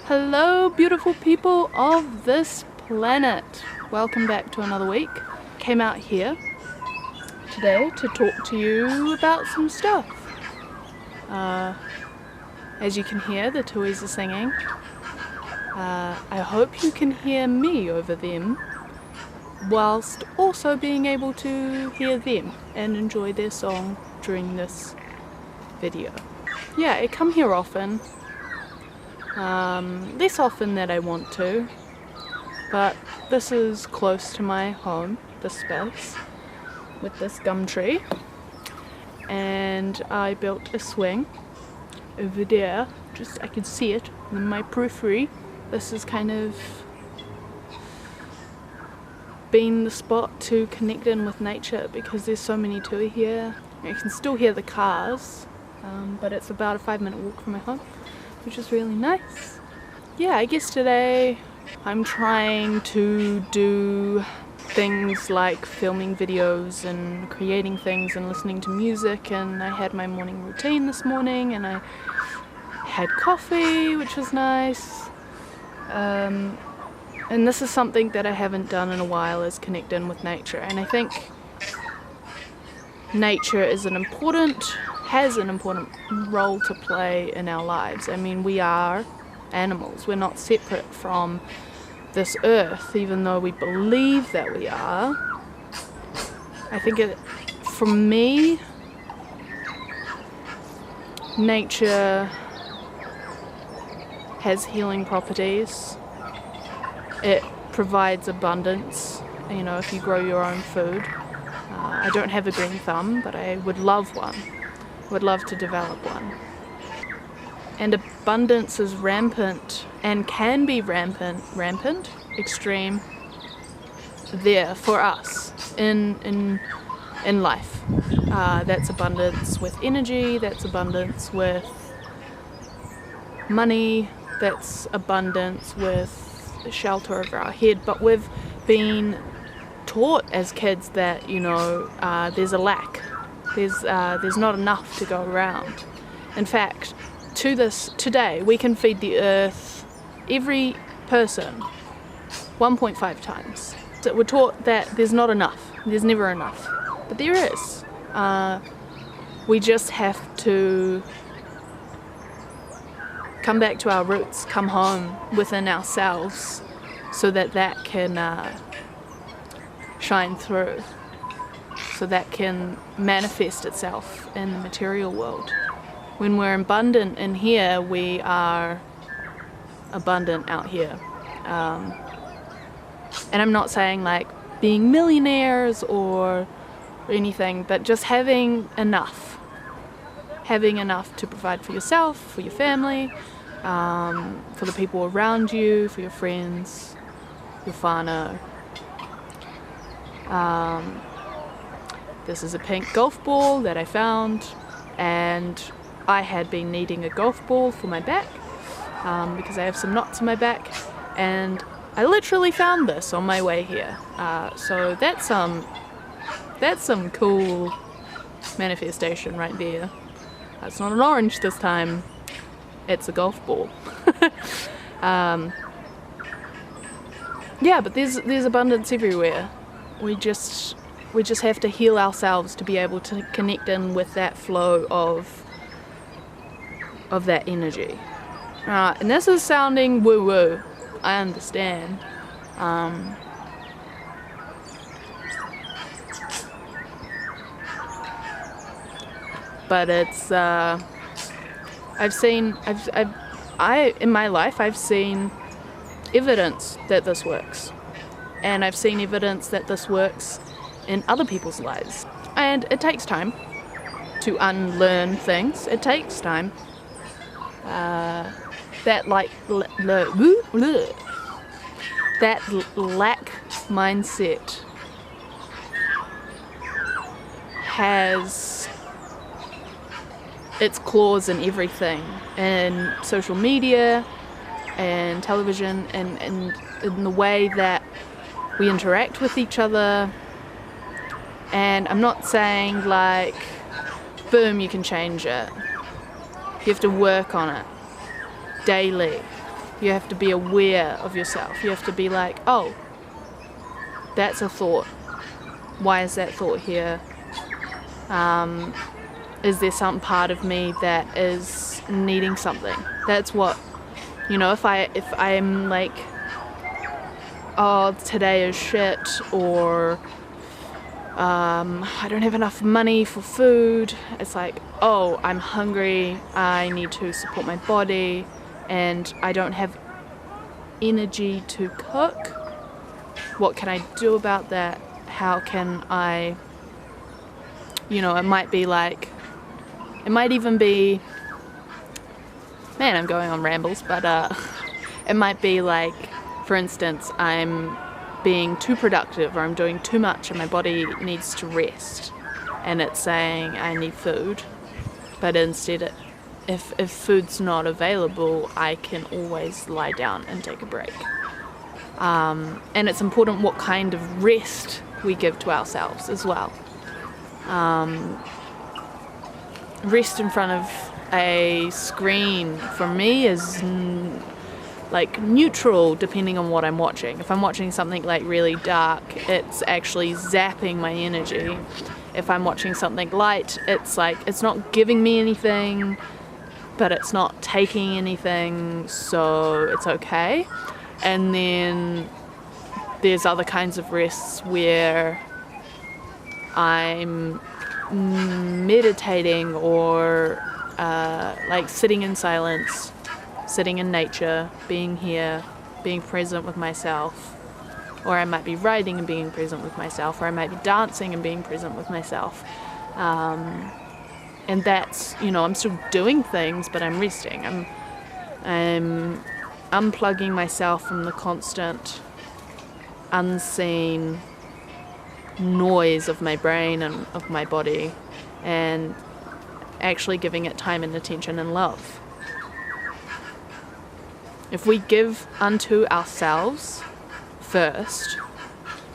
Hello beautiful people of this planet. Welcome back to another week. Came out here today to talk to you about some stuff. As you can hear, the tuis are singing. I hope you can hear me over them whilst also being able to hear them and enjoy their song during this video. Yeah, I come here often. Less often than I want to, but this is close to my home, this space, with this gum tree, and I built a swing over there, just I can see it in my periphery. This has kind of been the spot to connect in with nature because there's so many tui here. You can still hear the cars, but it's about a 5-minute walk from my home, which is really nice. Yeah, I guess today I'm trying to do things like filming videos and creating things and listening to music, and I had my morning routine this morning and I had coffee, which was nice. And this is something that I haven't done in a while, is connect in with nature, and I think nature has an important role to play in our lives. I mean, we are animals. We're not separate from this earth, even though we believe that we are. I think for me, nature has healing properties. It provides abundance, you know, if you grow your own food. I don't have a green thumb, but I would love one. Would love to develop one. And abundance is rampant and can be rampant, extreme there for us in life. That's abundance with energy, that's abundance with money, that's abundance with the shelter over our head. But we've been taught as kids that, you know, there's a lack. There's not enough to go around. In fact, today we can feed the earth, every person, 1.5 times. So we're taught that there's not enough, there's never enough, but there is. We just have to come back to our roots, come home within ourselves, so that can shine through. So that can manifest itself in the material world. When we're abundant in here, we are abundant out here. And I'm not saying like being millionaires or anything, but just having enough to provide for yourself, for your family, for the people around you, for your friends, your whānau. This is a pink golf ball that I found, and I had been needing a golf ball for my back because I have some knots in my back, and I literally found this on my way here. So that's some cool manifestation right there. It's not an orange this time, it's a golf ball. Yeah, but there's abundance everywhere. We just have to heal ourselves to be able to connect in with that flow of that energy. And this is sounding woo-woo, I understand. But it's in my life I've seen evidence that this works, and I've seen evidence that this works in other people's lives, and it takes time to unlearn things. It takes time. That lack mindset has its claws in everything, in social media and television, and in the way that we interact with each other. And I'm not saying like, boom, you can change it. You have to work on it daily. You have to be aware of yourself. You have to be like, oh, that's a thought. Why is that thought here? Is there some part of me that is needing something? That's what, if I'm like, oh, today is shit, or I don't have enough money for food. It's like, oh, I'm hungry, I need to support my body, and I don't have energy to cook. What can I do about that? How can I, it might be like, it might even be, man, I'm going on rambles, but it might be like, for instance, I'm being too productive, or I'm doing too much and my body needs to rest, and it's saying I need food, but instead if food's not available, I can always lie down and take a break. And it's important what kind of rest we give to ourselves as well. Rest in front of a screen for me is like neutral, depending on what I'm watching. If I'm watching something like really dark, it's actually zapping my energy. If I'm watching something light, it's like it's not giving me anything, but it's not taking anything, so it's okay. And then there's other kinds of rests where I'm meditating, or like sitting in silence, sitting in nature, being here, being present with myself. Or I might be writing and being present with myself, or I might be dancing and being present with myself. And that's, I'm still doing things, but I'm resting. I'm unplugging myself from the constant, unseen noise of my brain and of my body, and actually giving it time and attention and love. If we give unto ourselves first,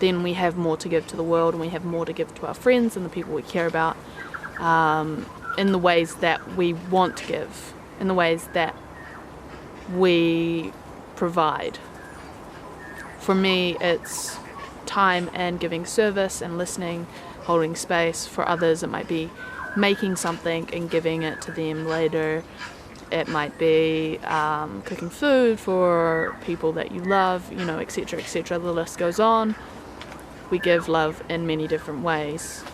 then we have more to give to the world, and we have more to give to our friends and the people we care about, in the ways that we want to give, in the ways that we provide. For me, it's time and giving service and listening, holding space. For others, it might be making something and giving it to them later. It might be cooking food for people that you love, etc., etc. The list goes on. We give love in many different ways.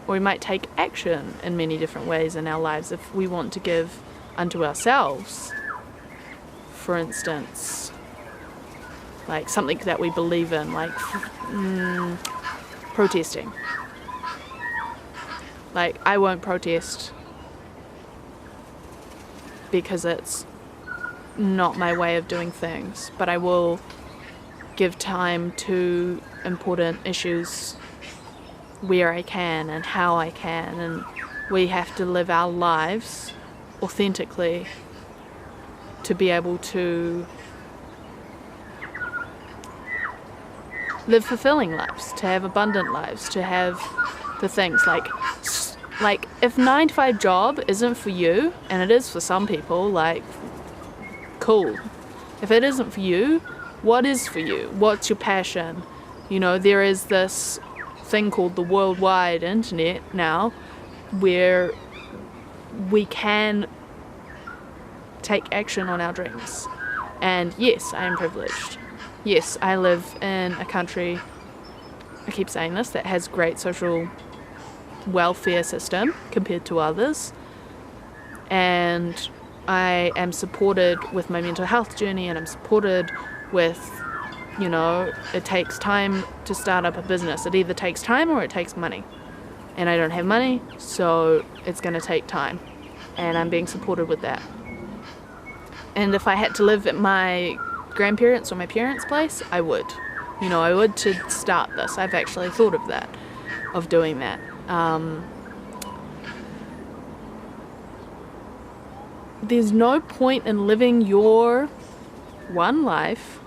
Or we might take action in many different ways in our lives. If we want to give unto ourselves, for instance, like something that we believe in, like protesting. Like, I won't protest because it's not my way of doing things, but I will give time to important issues where I can and how I can, and we have to live our lives authentically to be able to live fulfilling lives, to have abundant lives, to have the things like if 9-to-5 job isn't for you, and it is for some people, like, cool. If it isn't for you, what is for you? What's your passion? There is this thing called the worldwide internet now, where we can take action on our dreams. And yes, I am privileged. Yes, I live in a country, I keep saying this, that has great social welfare system compared to others, and I am supported with my mental health journey, and I'm supported with, it takes time to start up a business. It either takes time or it takes money, and I don't have money, so it's going to take time, and I'm being supported with that. And if I had to live at my grandparents' or my parents' place, I would. I would, to start this. I've actually thought of that, of doing that. There's no point in living your one life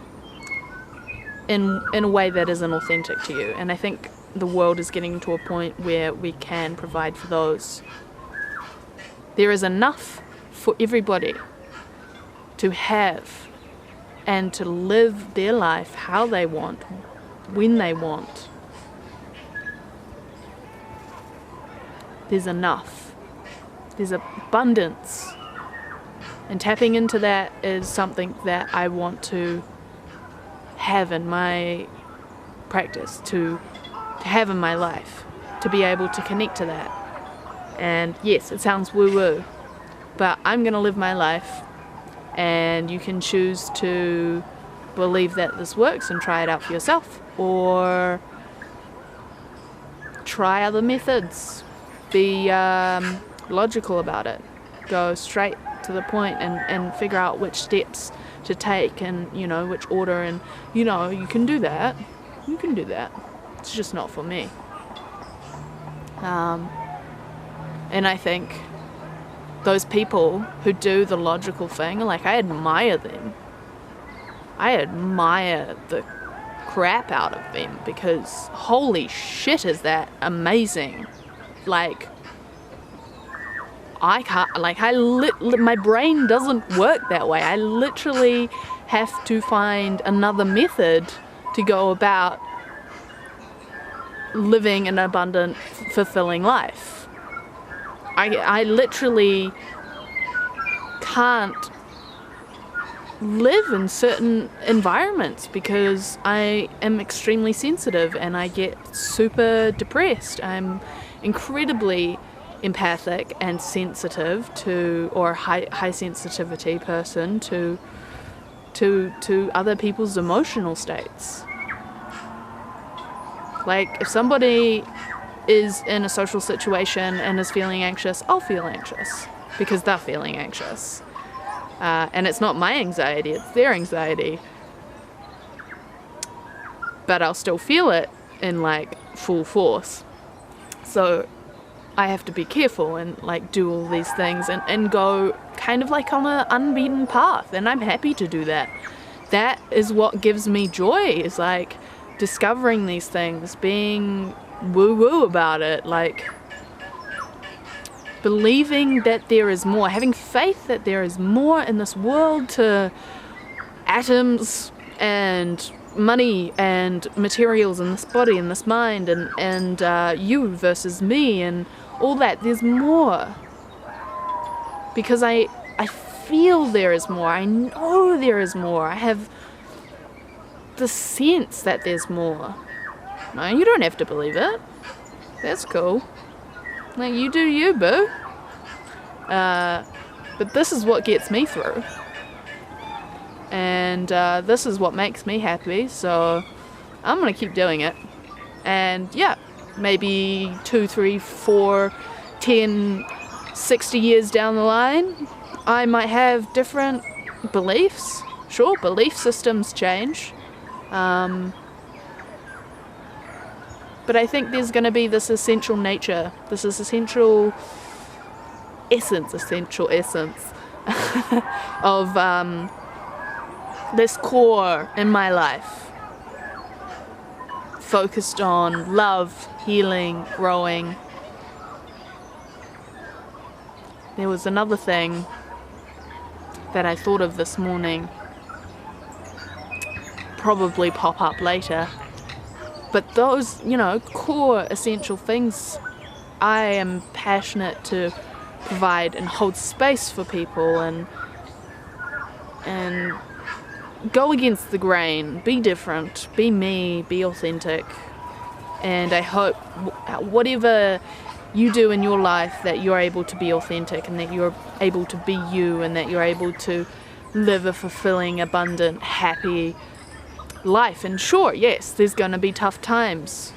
in a way that isn't authentic to you. And I think the world is getting to a point where we can provide for those. There is enough for everybody to have and to live their life how they want, when they want. There's enough. There's abundance. And tapping into that is something that I want to have in my practice, to have in my life, to be able to connect to that. And yes, it sounds woo-woo, but I'm going to live my life, and you can choose to believe that this works and try it out for yourself, or try other methods. Be logical about it. Go straight to the point and figure out which steps to take, and which order, and you can do that. You can do that. It's just not for me. And I think those people who do the logical thing, like, I admire them. I admire the crap out of them, because holy shit, is that amazing. Like, I can't, like, my brain doesn't work that way. I literally have to find another method to go about living an abundant, fulfilling life. I literally can't live in certain environments because I am extremely sensitive and I get super depressed. I'm incredibly empathic and sensitive to, or high sensitivity person to other people's emotional states. Like, if somebody is in a social situation and is feeling anxious, I'll feel anxious because they're feeling anxious. And it's not my anxiety, it's their anxiety. But I'll still feel it in, like, full force. So I have to be careful and, like, do all these things and go kind of like on an unbeaten path. And I'm happy to do that. That is what gives me joy, is, like, discovering these things, being woo-woo about it, like, believing that there is more, having faith that there is more in this world to atoms and money and materials and this body and this mind and you versus me and all that. There's more, because I feel there is more. I know there is more. I have the sense that there's more. No, you don't have to believe it. That's cool. Like, you do you, boo. But this is what gets me through. And this is what makes me happy, so I'm going to keep doing it. And yeah, maybe 2, 3, 4, 10, 60 years down the line, I might have different beliefs. Sure, belief systems change. But I think there's going to be this essential nature, this is essential essence of this core in my life, focused on love, healing, growing. There was another thing that I thought of this morning, probably pop up later. But those, core essential things, I am passionate to provide and hold space for people and go against the grain, be different, be me, be authentic. And I hope whatever you do in your life, that you're able to be authentic and that you're able to be you and that you're able to live a fulfilling, abundant, happy life. And sure, yes, there's going to be tough times.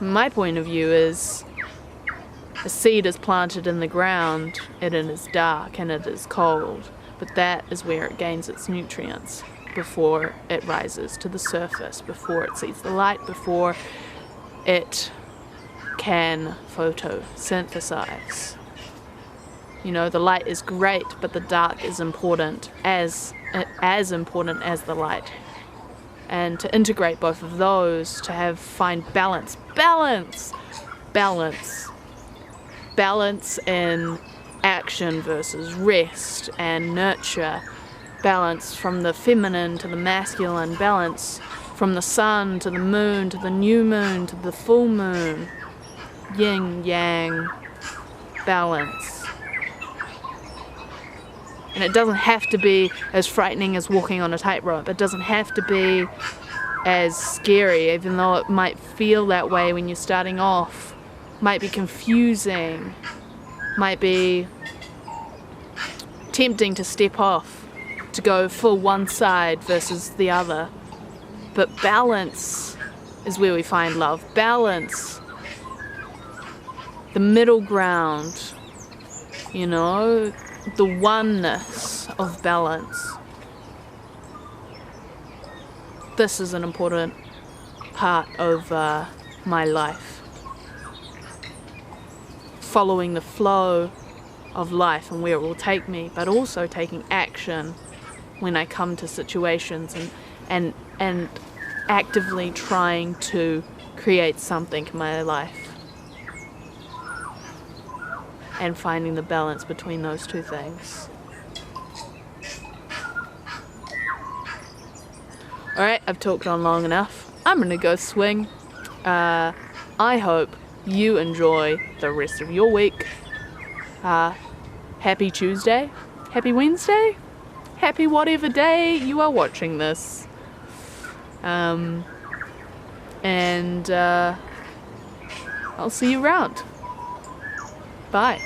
My point of view is, a seed is planted in the ground and it is dark and it is cold, but that is where it gains its nutrients before it rises to the surface, before it sees the light, before it can photosynthesize. The light is great, but the dark is important, as important as the light. And to integrate both of those, to find balance in action versus rest and nurture, balance from the feminine to the masculine, balance from the sun to the moon to the new moon to the full moon, yin yang balance. And it doesn't have to be as frightening as walking on a tightrope. It doesn't have to be as scary, even though it might feel that way when you're starting off. Might be confusing, might be tempting to step off, to go full one side versus the other. But balance is where we find love. Balance, the middle ground, you know, the oneness of balance. This is an important part of my life. Following the flow of life and where it will take me, but also taking action when I come to situations and actively trying to create something in my life. And finding the balance between those two things. Alright, I've talked on long enough. I'm gonna go swing. I hope you enjoy the rest of your week. Happy Tuesday, happy Wednesday, happy whatever day you are watching this. And I'll see you around. Bye.